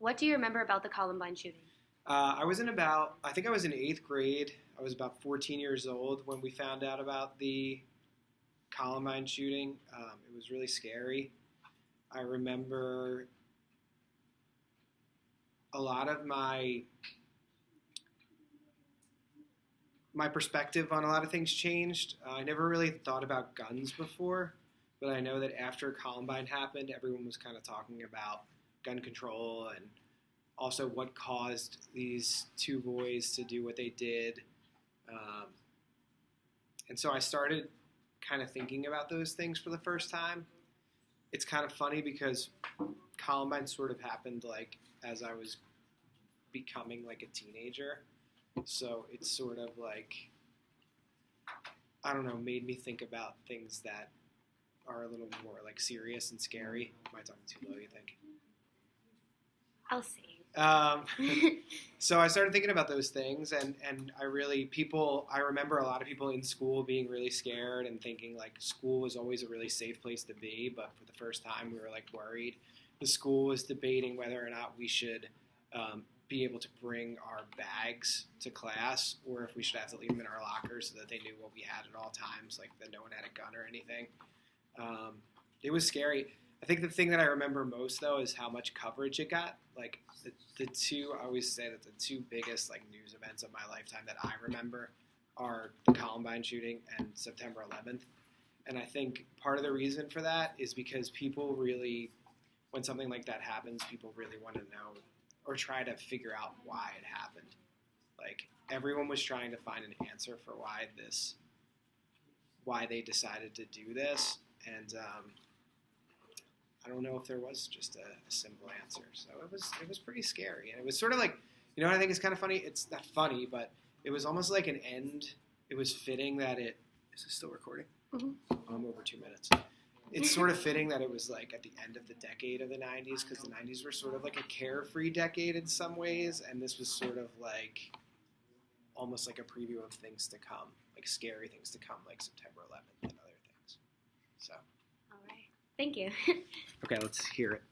What do you remember about the Columbine shooting? I think I was in 8th grade. I was about 14 years old when we found out about the Columbine shooting. It was really scary. I remember a lot of my perspective on a lot of things changed. I never really thought about guns before, but I know that after Columbine happened, everyone was kind of talking about gun control and also what caused these 2 boys to do what they did. And so I started kind of thinking about those things for the first time. It's kind of funny because Columbine sort of happened like as I was becoming like a teenager. So it's sort of like, I don't know, made me think about things that are a little more like serious and scary. Am I talking too low, you think? I'll see. So I started thinking about those things, and I remember a lot of people in school being really scared and thinking like school was always a really safe place to be, but for the first time we were like worried. The school was debating whether or not we should be able to bring our bags to class, or if we should have to leave them in our lockers so that they knew what we had at all times, like that no one had a gun or anything. It was scary. I think the thing that I remember most, though, is how much coverage it got. Like, I always say that the 2 biggest, like, news events of my lifetime that I remember are the Columbine shooting and September 11th. And I think part of the reason for that is because people really, when something like that happens, people really want to know or try to figure out why it happened. Like, everyone was trying to find an answer for why they decided to do this. And, I don't know if there was just a simple answer. So it was pretty scary. And it was sort of like, you know what I think is kind of funny? It's not funny, but it was almost like an end. It was fitting that is this still recording? Mm-hmm. I'm over 2 minutes. It's sort of fitting that it was like at the end of the decade of the 90s, because the 90s were sort of like a carefree decade in some ways. And this was sort of like almost like a preview of things to come, like scary things to come, like September 11th and other things. So. All right. Thank you. Okay, let's hear it.